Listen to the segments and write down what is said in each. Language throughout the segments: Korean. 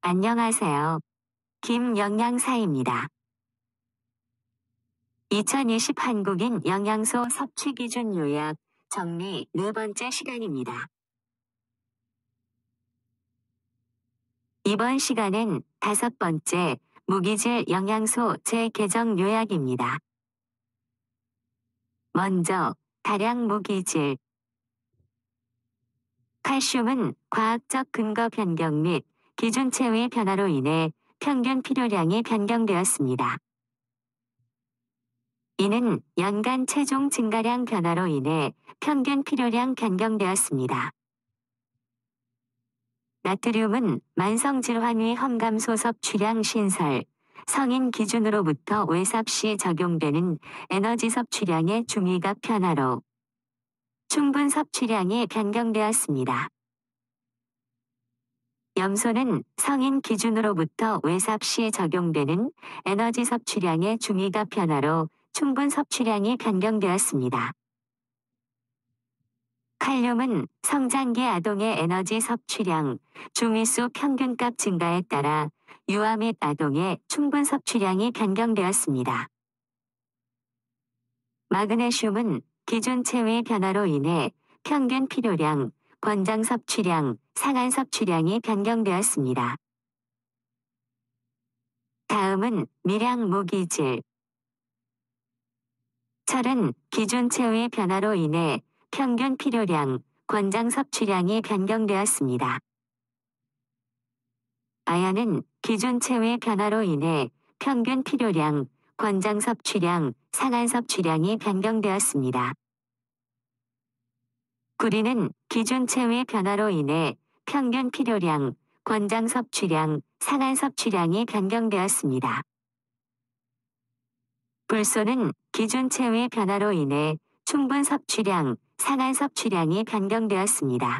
안녕하세요. 김영양사입니다. 2020 한국인 영양소 섭취 기준 요약 정리 네 번째 시간입니다. 이번 시간은 다섯 번째 무기질 영양소 재개정 요약입니다. 먼저 다량 무기질. 칼슘은 과학적 근거 변경 및 기준체의 변화로 인해 평균 필요량이 변경되었습니다. 이는 연간 체중 증가량 변화로 인해 평균 필요량 변경되었습니다. 나트륨은 만성질환 험감소 섭취량 신설, 성인 기준으로부터 외삽 시 적용되는 에너지 섭취량의 중위값 변화로 충분 섭취량이 변경되었습니다. 염소는 성인 기준으로부터 외삽 시 적용되는 에너지 섭취량의 중위값 변화로 충분 섭취량이 변경되었습니다. 칼륨은 성장기 아동의 에너지 섭취량, 중위수 평균값 증가에 따라 유아 및 아동의 충분 섭취량이 변경되었습니다. 마그네슘은 기준체의 변화로 인해 평균 필요량, 권장 섭취량, 상한 섭취량이 변경되었습니다. 다음은 미량 무기질. 철은 기준체의 변화로 인해 평균 필요량, 권장 섭취량이 변경되었습니다. 아연은 기준체의 변화로 인해 평균 필요량, 권장 섭취량, 상한 섭취량이 변경되었습니다. 구리는 기준체의 변화로 인해 평균 필요량, 권장 섭취량, 상한 섭취량이 변경되었습니다. 불소는 기준체의 변화로 인해 충분 섭취량, 상한 섭취량이 변경되었습니다.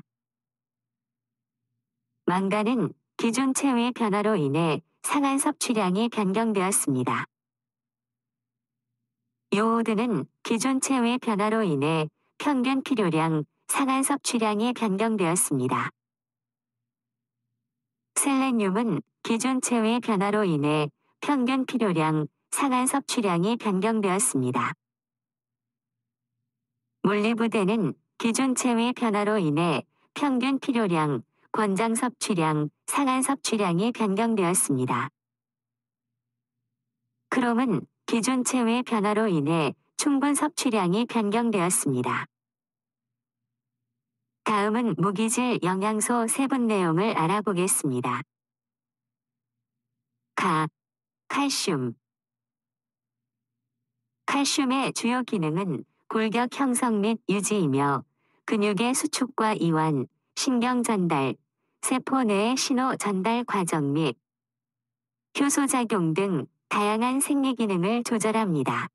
망간은 기준체의 변화로 인해 상한 섭취량이 변경되었습니다. 요오드는 기준체의 변화로 인해 평균 필요량, 상한 섭취량이 변경되었습니다. 셀레늄은 기준체의 변화로 인해 평균 필요량, 상한 섭취량이 변경되었습니다. 몰리브덴은 기준체의 변화로 인해 평균 필요량, 권장 섭취량, 상한 섭취량이 변경되었습니다. 크롬은 기준체의 변화로 인해 충분 섭취량이 변경되었습니다. 다음은 무기질 영양소 세분 내용을 알아보겠습니다. 칼슘. 칼슘의 주요 기능은 골격 형성 및 유지이며 근육의 수축과 이완, 신경 전달, 세포 내의 신호 전달 과정 및 효소 작용 등 다양한 생리 기능을 조절합니다.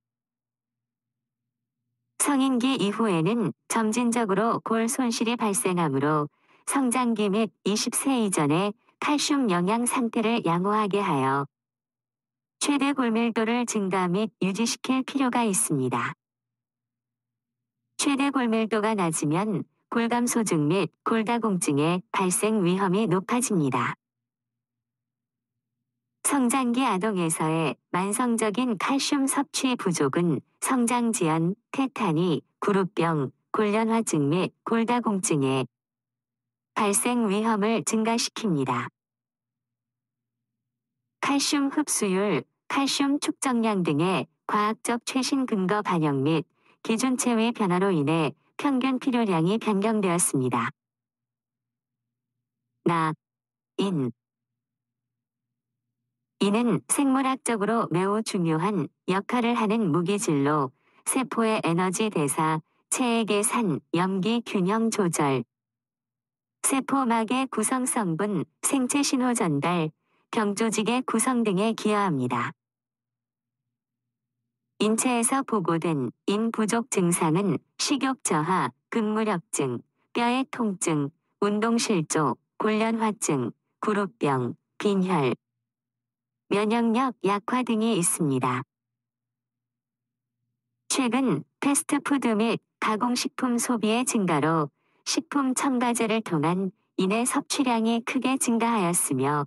성인기 이후에는 점진적으로 골 손실이 발생하므로 성장기 및 20세 이전에 칼슘 영양 상태를 양호하게 하여 최대 골밀도를 증가 및 유지시킬 필요가 있습니다. 최대 골밀도가 낮으면 골감소증 및 골다공증의 발생 위험이 높아집니다. 성장기 아동에서의 만성적인 칼슘 섭취 부족은 성장지연, 테타니, 구루병, 골련화증 및 골다공증의 발생 위험을 증가시킵니다. 칼슘 흡수율, 칼슘 축적량 등의 과학적 최신 근거 반영 및 기준체의 변화로 인해 평균 필요량이 변경되었습니다. 이는 생물학적으로 매우 중요한 역할을 하는 무기질로 세포의 에너지 대사, 체액 계산, 염기 균형 조절, 세포막의 구성 성분, 생체 신호 전달, 병조직의 구성 등에 기여합니다. 인체에서 보고된 인 부족 증상은 식욕 저하, 근무력증, 뼈의 통증, 운동실조, 골련화증, 구루병, 빈혈, 면역력 약화 등이 있습니다. 최근 패스트푸드 및 가공식품 소비의 증가로 식품 첨가제를 통한 인의 섭취량이 크게 증가하였으며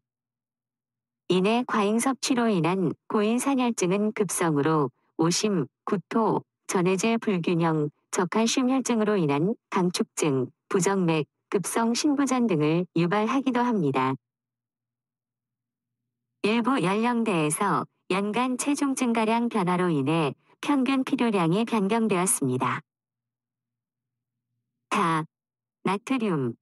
이내 과잉 섭취로 인한 고인산혈증은 급성으로 오심, 구토, 전해질 불균형, 저칼슘 혈증으로 인한 강축증, 부정맥, 급성 신부전 등을 유발하기도 합니다. 일부 연령대에서 연간 체중 증가량 변화로 인해 평균 필요량이 변경되었습니다. 다, 나트륨.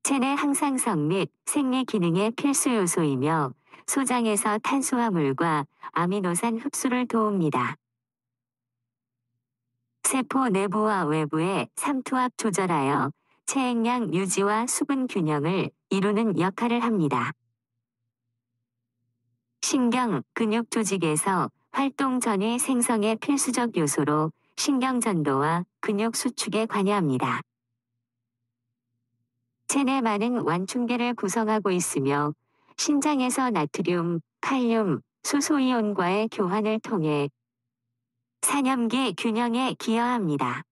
체내 항상성 및 생리 기능의 필수 요소이며 소장에서 탄수화물과 아미노산 흡수를 도웁니다. 세포 내부와 외부의 삼투압 조절하여 체액량 유지와 수분 균형을 이루는 역할을 합니다. 신경, 근육 조직에서 활동 전이 생성의 필수적 요소로 신경 전도와 근육 수축에 관여합니다. 체내 많은 완충계를 구성하고 있으며 신장에서 나트륨, 칼륨, 수소이온과의 교환을 통해 산염기 균형에 기여합니다.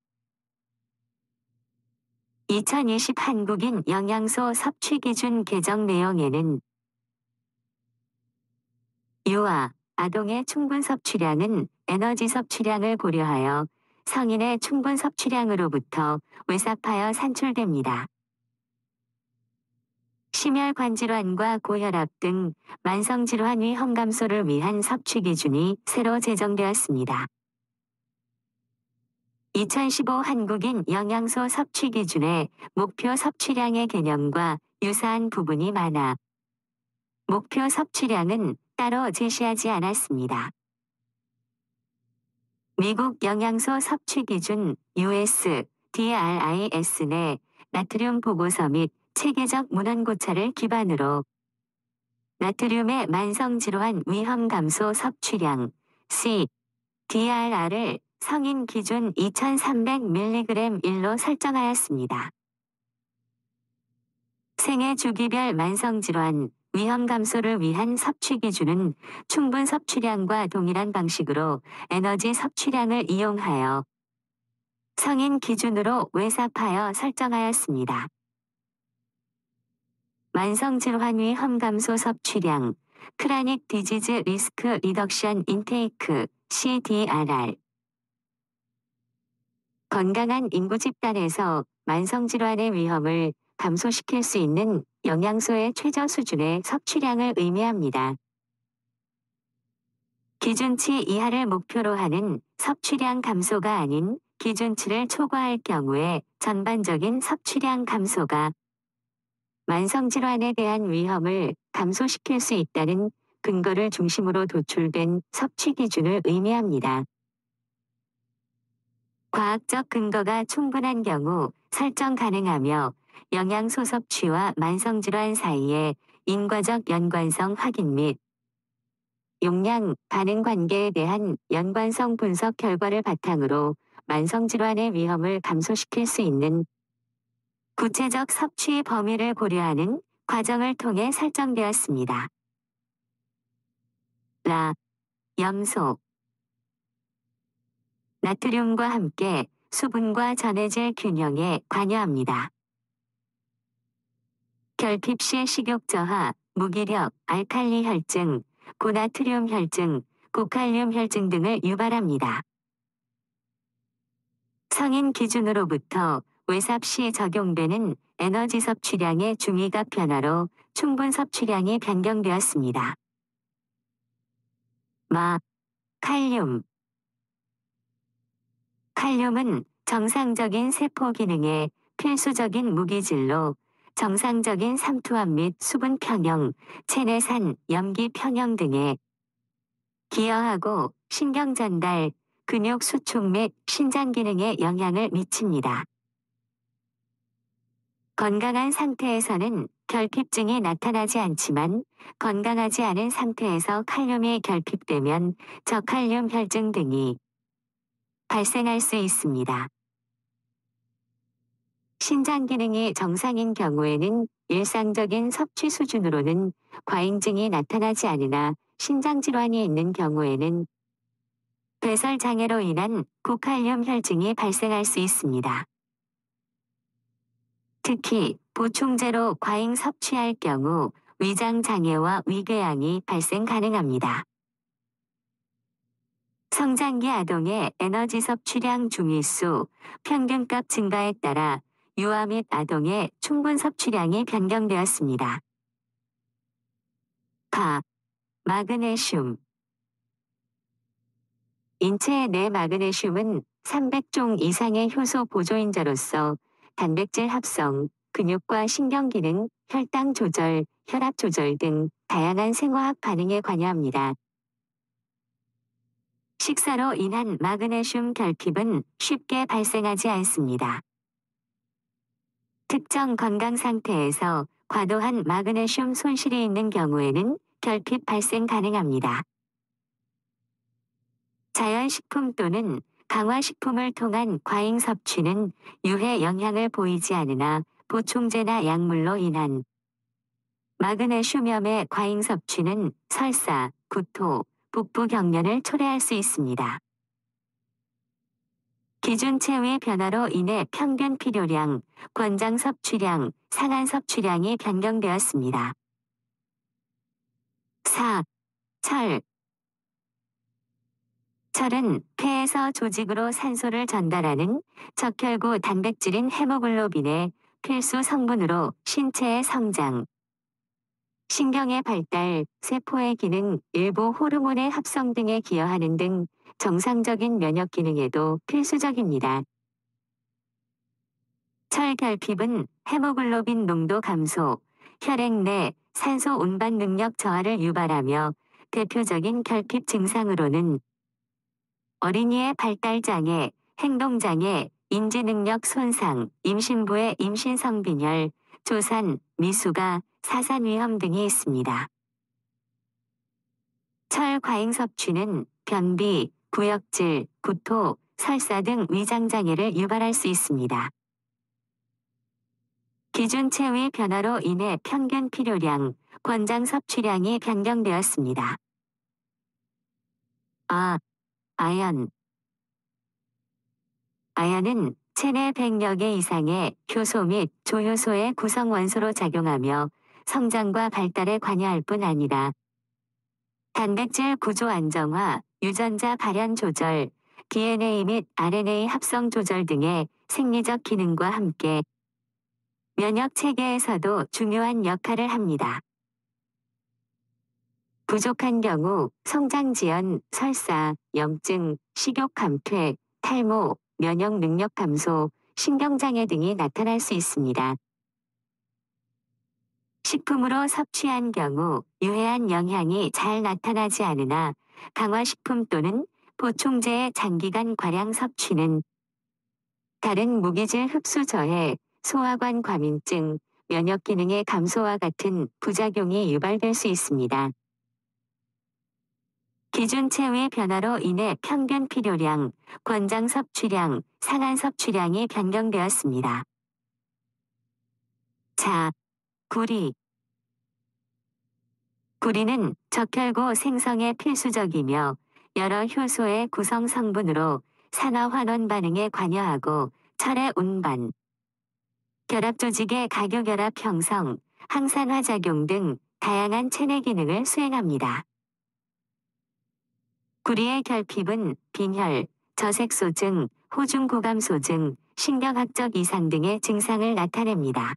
2020 한국인 영양소 섭취 기준 개정 내용에는 유아, 아동의 충분 섭취량은 에너지 섭취량을 고려하여 성인의 충분 섭취량으로부터 외삽하여 산출됩니다. 심혈관질환과 고혈압 등 만성질환 위험 감소를 위한 섭취 기준이 새로 제정되었습니다. 2015 한국인 영양소 섭취 기준의 목표 섭취량의 개념과 유사한 부분이 많아 목표 섭취량은 따로 제시하지 않았습니다. 미국 영양소 섭취 기준 USDRIS 내 나트륨 보고서 및 체계적 문헌 고찰을 기반으로 나트륨의 만성질환 위험 감소 섭취량 CDRR을 성인 기준 2300mg/1로 설정하였습니다. 생애 주기별 만성질환 위험 감소를 위한 섭취 기준은 충분 섭취량과 동일한 방식으로 에너지 섭취량을 이용하여 성인 기준으로 외삽하여 설정하였습니다. 만성질환 위험 감소 섭취량, 크라닉 디지즈 리스크 리덕션 인테이크, CDRR. 건강한 인구 집단에서 만성질환의 위험을 감소시킬 수 있는 영양소의 최저 수준의 섭취량을 의미합니다. 기준치 이하를 목표로 하는 섭취량 감소가 아닌 기준치를 초과할 경우에 전반적인 섭취량 감소가 만성질환에 대한 위험을 감소시킬 수 있다는 근거를 중심으로 도출된 섭취 기준을 의미합니다. 과학적 근거가 충분한 경우 설정 가능하며 영양소 섭취와 만성질환 사이의 인과적 연관성 확인 및 용량, 반응 관계에 대한 연관성 분석 결과를 바탕으로 만성질환의 위험을 감소시킬 수 있는 구체적 섭취 범위를 고려하는 과정을 통해 설정되었습니다. 염소. 나트륨과 함께 수분과 전해질 균형에 관여합니다. 결핍 시 식욕 저하, 무기력, 알칼리 혈증, 고나트륨 혈증, 고칼륨 혈증 등을 유발합니다. 성인 기준으로부터 외삽 시 적용되는 에너지 섭취량의 중위값 변화로 충분 섭취량이 변경되었습니다. 칼륨. 칼륨은 정상적인 세포 기능에 필수적인 무기질로 정상적인 삼투압 및 수분 평형, 체내 산, 염기 평형 등에 기여하고 신경 전달, 근육 수축 및 신장 기능에 영향을 미칩니다. 건강한 상태에서는 결핍증이 나타나지 않지만 건강하지 않은 상태에서 칼륨이 결핍되면 저칼륨 혈증 등이 발생할 수 있습니다. 신장 기능이 정상인 경우에는 일상적인 섭취 수준으로는 과잉증이 나타나지 않으나 신장 질환이 있는 경우에는 배설 장애로 인한 고칼륨 혈증이 발생할 수 있습니다. 특히 보충제로 과잉 섭취할 경우 위장 장애와 위궤양이 발생 가능합니다. 성장기 아동의 에너지 섭취량 중위수 평균값 증가에 따라 유아 및 아동의 충분 섭취량이 변경되었습니다. 마그네슘. 인체 내 마그네슘은 300종 이상의 효소 보조인자로서 단백질 합성, 근육과 신경기능, 혈당 조절, 혈압 조절 등 다양한 생화학 반응에 관여합니다. 식사로 인한 마그네슘 결핍은 쉽게 발생하지 않습니다. 특정 건강 상태에서 과도한 마그네슘 손실이 있는 경우에는 결핍 발생 가능합니다. 자연식품 또는 강화식품을 통한 과잉 섭취는 유해 영향을 보이지 않으나 보충제나 약물로 인한 마그네슘염의 과잉 섭취는 설사, 구토, 복부 경련을 초래할 수 있습니다. 기준체의 변화로 인해 평균 필요량, 권장 섭취량, 상한 섭취량이 변경되었습니다. 4. 철. 철은 폐에서 조직으로 산소를 전달하는 적혈구 단백질인 헤모글로빈의 필수 성분으로 신체의 성장, 신경의 발달, 세포의 기능, 일부 호르몬의 합성 등에 기여하는 등 정상적인 면역 기능에도 필수적입니다. 철 결핍은 헤모글로빈 농도 감소, 혈액 내 산소 운반 능력 저하를 유발하며 대표적인 결핍 증상으로는 어린이의 발달장애, 행동장애, 인지능력 손상, 임신부의 임신성빈혈, 조산, 미수가, 사산위험 등이 있습니다. 철 과잉 섭취는 변비, 구역질, 구토, 설사 등 위장장애를 유발할 수 있습니다. 기준체의 변화로 인해 평균 필요량, 권장 섭취량이 변경되었습니다. 아연. 아연은 체내 100여 개 이상의 효소 및 조효소의 구성 원소로 작용하며 성장과 발달에 관여할 뿐 아니라 단백질 구조 안정화, 유전자 발현 조절, DNA 및 RNA 합성 조절 등의 생리적 기능과 함께 면역 체계에서도 중요한 역할을 합니다. 부족한 경우 성장 지연, 설사, 염증, 식욕 감퇴, 탈모, 면역 능력 감소, 신경장애 등이 나타날 수 있습니다. 식품으로 섭취한 경우 유해한 영향이 잘 나타나지 않으나 강화식품 또는 보충제의 장기간 과량 섭취는 다른 무기질 흡수 저해, 소화관 과민증, 면역 기능의 감소와 같은 부작용이 유발될 수 있습니다. 기준체의 변화로 인해 평균 필요량, 권장 섭취량, 상한 섭취량이 변경되었습니다. 구리. 구리는 적혈구 생성에 필수적이며 여러 효소의 구성 성분으로 산화환원 반응에 관여하고 철의 운반, 결합 조직의 가교결합 형성, 항산화 작용 등 다양한 체내 기능을 수행합니다. 구리의 결핍은 빈혈, 저색소증, 호중고감소증, 신경학적 이상 등의 증상을 나타냅니다.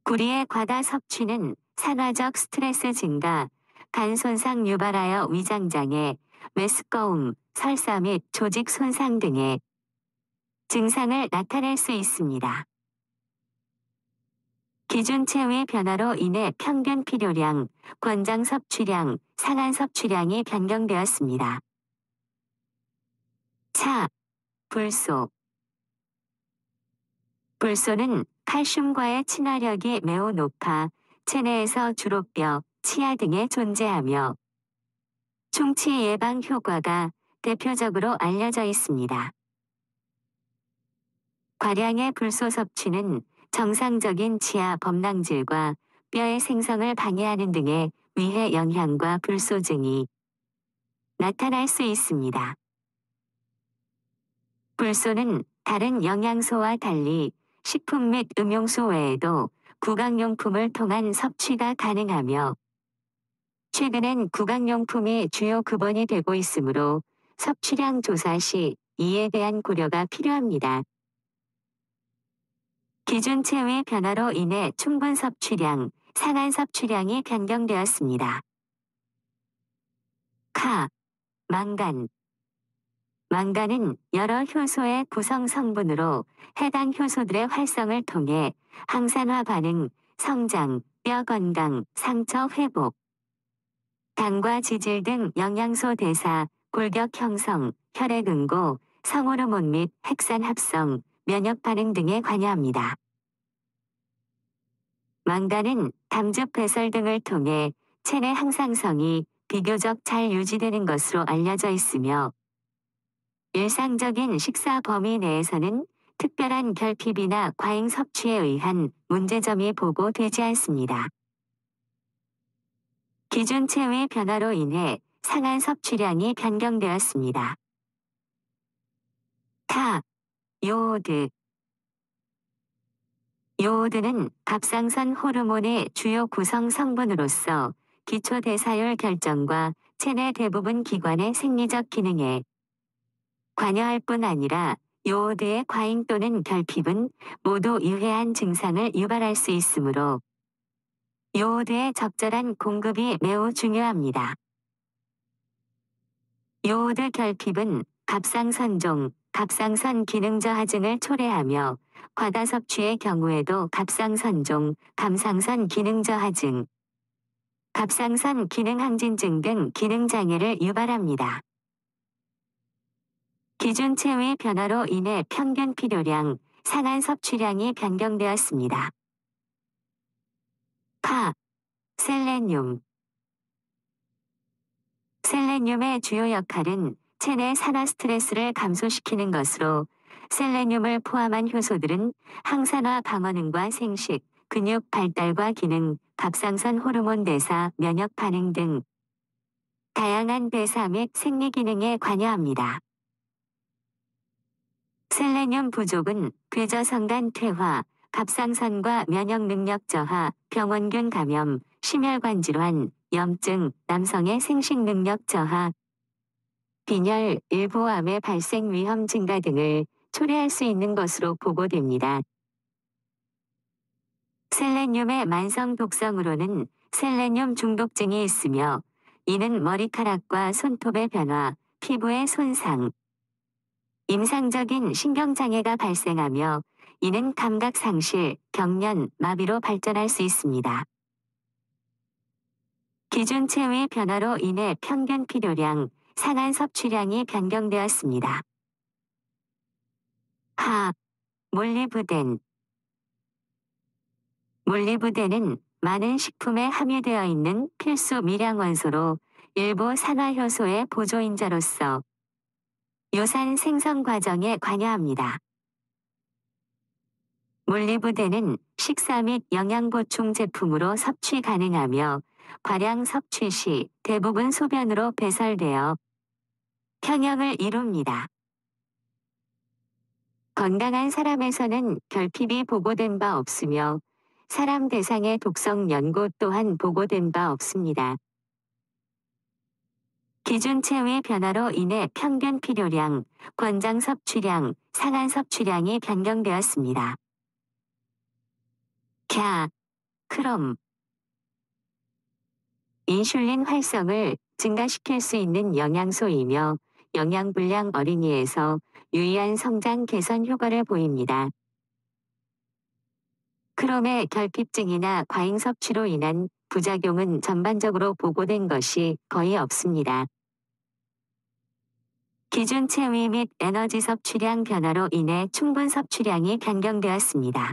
구리의 과다 섭취는 산화적 스트레스 증가, 간 손상 유발하여 위장장애, 메스꺼움, 설사 및 조직 손상 등의 증상을 나타낼 수 있습니다. 기준체의 변화로 인해 평균 필요량, 권장 섭취량, 상한 섭취량이 변경되었습니다. 불소. 불소는 칼슘과의 친화력이 매우 높아 체내에서 주로 뼈, 치아 등에 존재하며 충치 예방 효과가 대표적으로 알려져 있습니다. 과량의 불소 섭취는 정상적인 치아 범랑질과 뼈의 생성을 방해하는 등의 위해 영향과 불소증이 나타날 수 있습니다. 불소는 다른 영양소와 달리 식품 및 음용소 외에도 구강용품을 통한 섭취가 가능하며 최근엔 구강용품이 주요 급원이 되고 있으므로 섭취량 조사 시 이에 대한 고려가 필요합니다. 기준체의 변화로 인해 충분 섭취량, 상한 섭취량이 변경되었습니다. 카, 망간. 망간은 여러 효소의 구성 성분으로 해당 효소들의 활성을 통해 항산화 반응, 성장, 뼈 건강, 상처 회복, 당과 지질 등 영양소 대사, 골격 형성, 혈액 응고, 성호르몬 및 핵산 합성, 면역 반응 등에 관여합니다. 망간은 담즙 배설 등을 통해 체내 항상성이 비교적 잘 유지되는 것으로 알려져 있으며 일상적인 식사 범위 내에서는 특별한 결핍이나 과잉 섭취에 의한 문제점이 보고되지 않습니다. 기준체의 변화로 인해 상한 섭취량이 변경되었습니다. 타, 요오드. 요오드는 갑상선 호르몬의 주요 구성 성분으로서 기초대사율 결정과 체내 대부분 기관의 생리적 기능에 관여할 뿐 아니라 요오드의 과잉 또는 결핍은 모두 유해한 증상을 유발할 수 있으므로 요오드의 적절한 공급이 매우 중요합니다. 요오드 결핍은 갑상선종, 갑상선 기능 저하증을 초래하며 과다 섭취의 경우에도 갑상선종, 갑상선 기능 저하증, 갑상선 기능 항진증 등 기능 장애를 유발합니다. 기준체의 변화로 인해 평균 필요량, 상한 섭취량이 변경되었습니다. 파, 셀레늄. 셀레늄의 주요 역할은 체내 산화 스트레스를 감소시키는 것으로 셀레늄을 포함한 효소들은 항산화 방어능과 생식, 근육 발달과 기능, 갑상선 호르몬 대사, 면역 반응 등 다양한 대사 및 생리 기능에 관여합니다. 셀레늄 부족은 괴저성간 퇴화, 갑상선과 면역 능력 저하, 병원균 감염, 심혈관 질환, 염증, 남성의 생식 능력 저하, 빈혈, 일부 암의 발생 위험 증가 등을 초래할 수 있는 것으로 보고됩니다. 셀레늄의 만성 독성으로는 셀레늄 중독증이 있으며 이는 머리카락과 손톱의 변화, 피부의 손상, 임상적인 신경장애가 발생하며 이는 감각 상실, 경련, 마비로 발전할 수 있습니다. 기준체의 변화로 인해 평균 필요량, 상한 섭취량이 변경되었습니다. 하, 몰리브덴. 몰리브덴은 많은 식품에 함유되어 있는 필수 미량 원소로 일부 산화효소의 보조인자로서 요산 생성 과정에 관여합니다. 몰리브덴은 식사 및 영양보충 제품으로 섭취 가능하며 과량 섭취 시 대부분 소변으로 배설되어 평형을 이룹니다. 건강한 사람에서는 결핍이 보고된 바 없으며 사람 대상의 독성 연고 또한 보고된 바 없습니다. 기준체의 변화로 인해 평균 필요량, 권장 섭취량, 상한 섭취량이 변경되었습니다. 캬, 크롬. 인슐린 활성을 증가시킬 수 있는 영양소이며 영양불량 어린이에서 유의한 성장 개선 효과를 보입니다. 크롬의 결핍증이나 과잉 섭취로 인한 부작용은 전반적으로 보고된 것이 거의 없습니다. 기준 체위 및 에너지 섭취량 변화로 인해 충분 섭취량이 변경되었습니다.